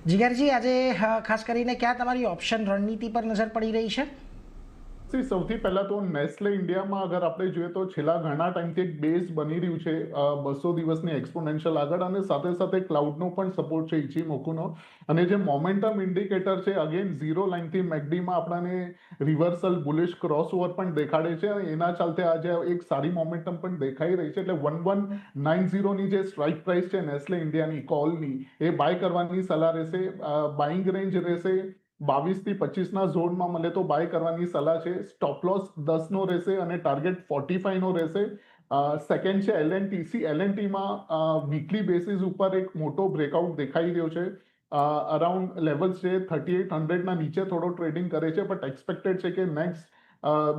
જીગરજી, આજે ખાસ કરીને ક્યાં તમારી ઓપ્શન રણનીતિ પર નજર પડી રહી છે? સૌથી પહેલા તો નેસ્લે ઇન્ડિયામાં અગર આપણે જોઈએ તો છેલ્લા ઘણા ટાઈમથી એક બેઝ બની રહ્યું છે 200 દિવસની એક્સપોનેન્શિયલ આગળ, અને સાથે સાથે ક્લાઉડનો પણ સપોર્ટ છે ઇચીમોકુનો. અને જે મોમેન્ટમ ઇન્ડિકેટર છે અગેન ઝીરો લાઇનથી મેકડીમાં આપણને રિવર્સલ બુલિશ ક્રોસઓવર પણ દેખાડે છે, અને એના ચાલતે આજે એક સારી મોમેન્ટમ પણ દેખાઈ રહી છે. એટલે 1190ની જે સ્ટ્રાઇક પ્રાઇસ છે નેસ્લે ઇન્ડિયાની કોલની, એ બાય કરવાની સલાહ રહેશે. બાઇંગ રેન્જ રહેશે 22 થી 25ના ઝોનમાં મળે તો બાય કરવાની સલાહ છે. સ્ટોપ લોસ 10નો રહેશે અને ટાર્ગેટ 45નો રહેશે. સેકન્ડ છે એલએનટી. એલએનટીમાં વીકલી બેસિસ ઉપર એક મોટો બ્રેકઆઉટ દેખાઈ રહ્યો છે. અરાઉન્ડ લેવલ્સ છે 3800ના નીચે થોડો ટ્રેડિંગ કરે છે, બટ એક્સપેક્ટેડ છે કે નેક્સ્ટ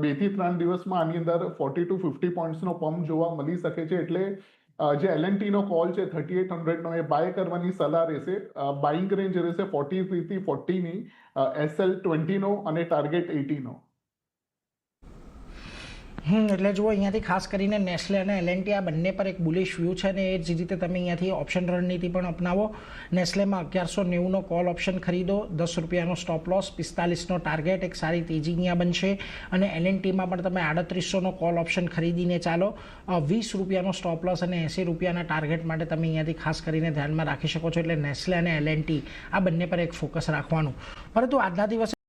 2 થી 3 દિવસમાં આની અંદર 40 to 50 પોઈન્ટ્સનો પમ્પ જોવા મળી શકે છે. એટલે જે એલએનટીનો કોલ છે 3800નો, એ બાય કરવાની સલાહ રહેશે. બાઇંગ રેન્જ રહેશે 43 થી 40ની, SL20નો અને ટાર્ગેટ 80નો. એટલે જુઓ, અહીંયાથી ખાસ કરીને નેસ્લે અને એલએનટી આ બંને પર એક બુલિશ વ્યૂ છે, અને એ જ રીતે તમે અહીંયાથી ઓપ્શન રણનીતિ પણ અપનાવો. નેસ્લેમાં 1190નો કોલ ઓપ્શન ખરીદો, 10 રૂપિયાનો સ્ટોપ લોસ, 45નો ટાર્ગેટ, એક સારી તેજી અહીંયા બનશે. અને એલએનટીમાં પણ તમે 3800નો કોલ ઓપ્શન ખરીદીને ચાલો. 20 રૂપિયાનો સ્ટોપ લોસ અને 80 રૂપિયાના ટાર્ગેટ માટે તમે અહીંયાથી ખાસ કરીને ધ્યાનમાં રાખી શકો છો. એટલે નેસ્લે અને એલએનટી આ બંને પર એક ફોકસ રાખવાનું. પરંતુ આજના દિવસે